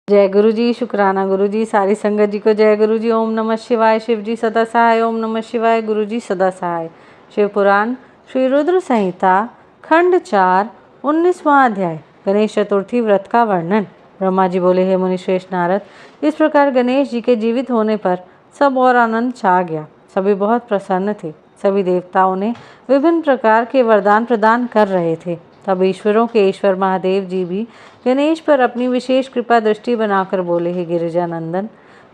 जय गुरु जी, शुक्राना गुरु जी, सारी संगत जी को जय गुरु जी। ओम नमः शिवाय। शिव जी सदा सहाय। ओम नमः शिवाय। गुरु जी सदा सहाय। शिव पुराण श्री रुद्र संहिता खंड 4 19वां अध्याय। गणेश चतुर्थी व्रत का वर्णन। ब्रह्मा जी बोले, हे मुनिश्रेष्ठ नारद, इस प्रकार गणेश जी के जीवित होने पर सब और आनंद छा गया। सभी बहुत प्रसन्न थे। सभी देवताओं ने विभिन्न प्रकार के वरदान प्रदान कर रहे थे। तब ईश्वरों के ईश्वर महादेव जी भी गणेश पर अपनी विशेष कृपा दृष्टि बनाकर बोले, हे गिरिजानंदन,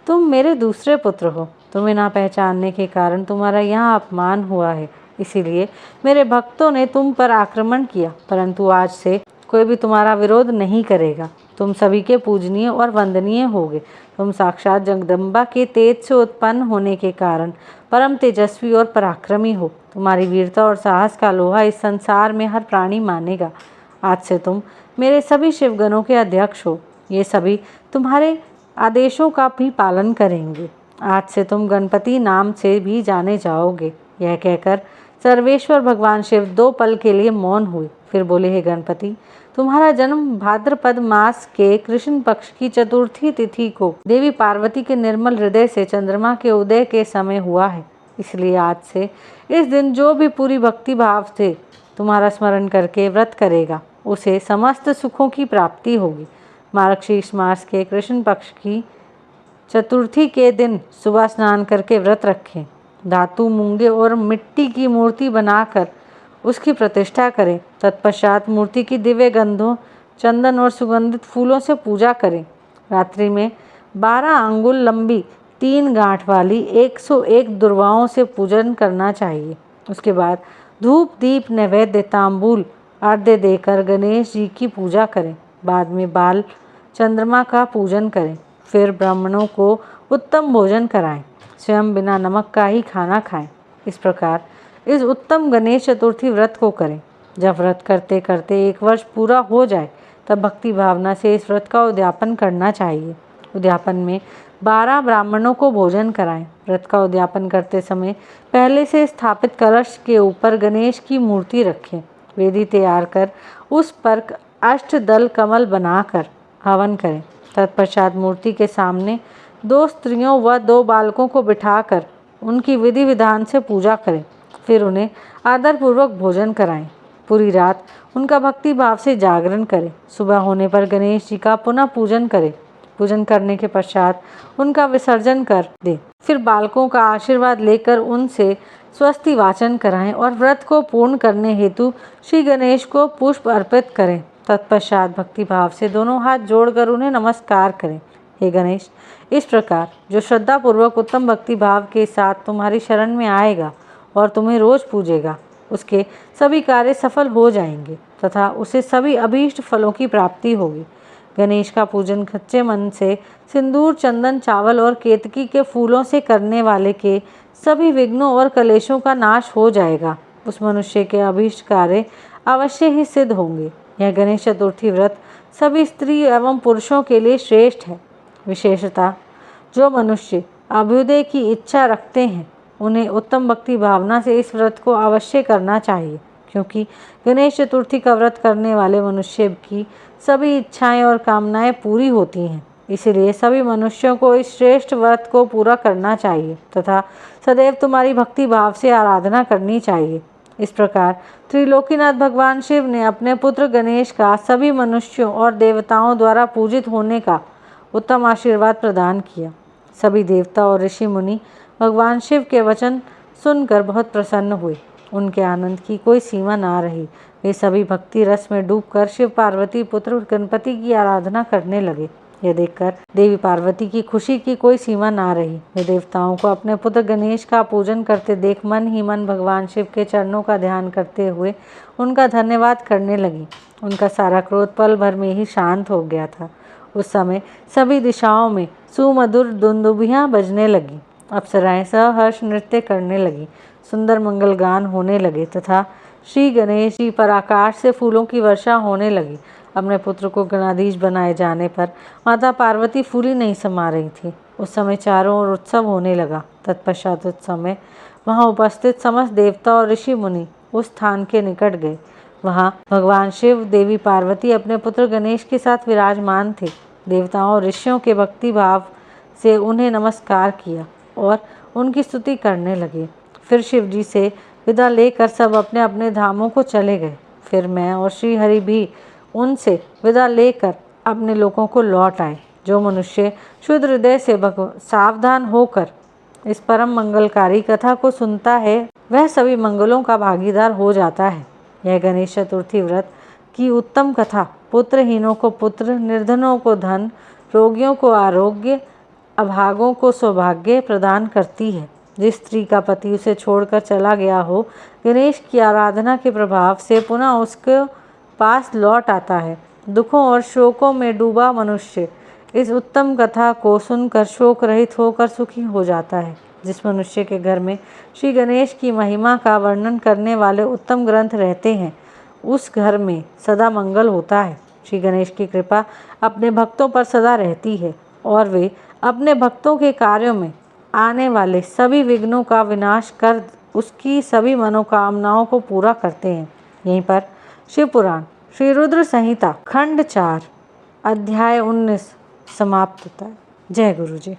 तुम मेरे दूसरे पुत्र हो। तुम्हें ना पहचानने के कारण तुम्हारा यहाँ अपमान हुआ है, इसीलिए मेरे भक्तों ने तुम पर आक्रमण किया, परंतु आज से कोई भी तुम्हारा विरोध नहीं करेगा। तुम सभी के पूजनीय और वंदनीय होगे। तुम साक्षात जगदम्बा के तेज से उत्पन्न होने के कारण परम तेजस्वी और पराक्रमी हो। तुम्हारी वीरता और साहस का लोहा इस संसार में हर प्राणी मानेगा। आज से तुम मेरे सभी शिवगणों के अध्यक्ष हो। ये सभी तुम्हारे आदेशों का भी पालन करेंगे। आज से तुम गणपति नाम से भी जाने जाओगे। यह कहकर सर्वेश्वर भगवान शिव 2 पल के लिए मौन हुए। फिर बोले, हे गणपति, तुम्हारा जन्म भाद्रपद मास के कृष्ण पक्ष की चतुर्थी तिथि को देवी पार्वती के निर्मल हृदय से चंद्रमा के उदय के समय हुआ है। इसलिए आज से इस दिन जो भी पूरी भक्ति भाव से तुम्हारा स्मरण करके व्रत करेगा, उसे समस्त सुखों की प्राप्ति होगी। मार्गशीर्ष मास के कृष्ण पक्ष की चतुर्थी के दिन सुबह स्नान करके व्रत रखें। धातु, मूंगे और मिट्टी की मूर्ति बनाकर उसकी प्रतिष्ठा करें। तत्पश्चात मूर्ति की दिव्य गंधों, चंदन और सुगंधित फूलों से पूजा करें। रात्रि में 12 अंगुल लंबी 3 गांठ वाली 101 दुर्वाओं से पूजन करना चाहिए। उसके बाद धूप, दीप, नैवेद्य, तांबूल, अर्घ्य देकर गणेश जी की पूजा करें। बाद में बाल चंद्रमा का पूजन करें। फिर ब्राह्मणों को उत्तम भोजन कराएं। स्वयं बिना नमक का ही खाना खाएं। इस प्रकार इस उत्तम गणेश चतुर्थी व्रत को करें। जब व्रत करते करते 1 वर्ष पूरा हो जाए, तब भक्ति भावना से इस व्रत का उद्यापन करना चाहिए। उद्यापन में 12 ब्राह्मणों को भोजन कराएं। व्रत का उद्यापन करते समय पहले से स्थापित कलश के ऊपर गणेश की मूर्ति रखें। वेदी तैयार कर उस पर अष्टदल कमल बनाकर हवन करें। तत्पश्चात मूर्ति के सामने 2 स्त्रियों व 2 बालकों को बिठाकर उनकी विधि विधान से पूजा करें। फिर उन्हें आदरपूर्वक भोजन कराएं। पूरी रात उनका भक्ति भाव से जागरण करें। सुबह होने पर गणेश जी का पुनः पूजन करें। पूजन करने के पश्चात उनका विसर्जन कर दें। फिर बालकों का आशीर्वाद लेकर उनसे स्वस्ति वाचन कराएं और व्रत को पूर्ण करने हेतु श्री गणेश को पुष्प अर्पित करें। तत्पश्चात भक्ति भाव से दोनों हाथ जोड़कर उन्हें नमस्कार करें। हे गणेश, इस प्रकार जो श्रद्धापूर्वक उत्तम भक्ति भाव के साथ तुम्हारी शरण में आएगा और तुम्हें रोज पूजेगा, उसके सभी कार्य सफल हो जाएंगे तथा उसे सभी अभीष्ट फलों की प्राप्ति होगी। गणेश का पूजन सच्चे मन से सिंदूर, चंदन, चावल और केतकी के फूलों से करने वाले के सभी विघ्नों और कलेशों का नाश हो जाएगा। उस मनुष्य के अभीष्ट कार्य अवश्य ही सिद्ध होंगे। यह गणेश चतुर्थी व्रत सभी स्त्री एवं पुरुषों के लिए श्रेष्ठ है। विशेषतः जो मनुष्य अभ्युदय की इच्छा रखते हैं, उन्हें उत्तम भक्ति भावना से इस व्रत को अवश्य करना चाहिए, क्योंकि गणेश चतुर्थी का व्रत करने वाले मनुष्य की सभी इच्छाएं और कामनाएं पूरी होती हैं। इसलिए सभी मनुष्यों को इस श्रेष्ठ व्रत को पूरा करना चाहिए तथा सदैव तुम्हारी भक्ति भाव से आराधना करनी चाहिए। इस प्रकार त्रिलोकीनाथ भगवान शिव ने अपने पुत्र गणेश का सभी मनुष्यों और देवताओं द्वारा पूजित होने का उत्तम आशीर्वाद प्रदान किया। सभी देवता और ऋषि मुनि भगवान शिव के वचन सुनकर बहुत प्रसन्न हुए। उनके आनंद की कोई सीमा ना रही। वे सभी भक्ति रस में डूबकर शिव पार्वती पुत्र गणपति की आराधना करने लगे। यह देखकर देवी पार्वती की खुशी की कोई सीमा ना रही। वे देवताओं को अपने पुत्र गणेश का पूजन करते देख मन ही मन भगवान शिव के चरणों का ध्यान करते हुए उनका धन्यवाद करने लगी। उनका सारा क्रोध पल भर में ही शांत हो गया था। उस समय सभी दिशाओं में सुमधुर दुंदुभियां बजने लगी। अप्सराएं सहर्ष नृत्य करने लगी। सुंदर मंगल गान होने लगे तथा श्री गणेश जी पर आकाश से फूलों की वर्षा होने लगी। अपने पुत्र को गणाधीश बनाए जाने पर माता पार्वती फूली नहीं समा रही थी। उस समय चारों ओर उत्सव होने लगा। तत्पश्चात उस समय वहां उपस्थित समस्त देवता और ऋषि मुनि उस स्थान के निकट गए। वहां भगवान शिव, देवी पार्वती अपने पुत्र गणेश के साथ विराजमान थे। देवताओं और ऋषियों के भक्ति भाव से उन्हें नमस्कार किया और उनकी स्तुति करने लगे। फिर शिव जी से विदा लेकर सब अपने अपने धामों को चले गए। फिर मैं और श्री हरि भी उनसे विदा लेकर अपने लोगों को लौट आए। जो मनुष्य शुद्ध हृदय से सावधान होकर इस परम मंगलकारी कथा को सुनता है वह सभी मंगलों का भागीदार हो जाता है। यह गणेश चतुर्थी व्रत की उत्तम कथा पुत्रहीनों को पुत्र, निर्धनों को धन, रोगियों को आरोग्य, अभागों को सौभाग्य प्रदान करती है। जिस स्त्री का पति उसे छोड़कर चला गया हो, गणेश की आराधना के प्रभाव से पुनः उसके पास लौट आता है। दुखों और शोकों में डूबा मनुष्य इस उत्तम कथा को सुनकर शोक रहित होकर सुखी हो जाता है। जिस मनुष्य के घर में श्री गणेश की महिमा का वर्णन करने वाले उत्तम ग्रंथ रहते हैं, उस घर में सदा मंगल होता है। श्री गणेश की कृपा अपने भक्तों पर सदा रहती है और वे अपने भक्तों के कार्यों में आने वाले सभी विघ्नों का विनाश कर उसकी सभी मनोकामनाओं को पूरा करते हैं। यहीं पर शिव पुराण श्री रुद्र संहिता खंड 4 अध्याय 19 समाप्त होता है। जय गुरु जी।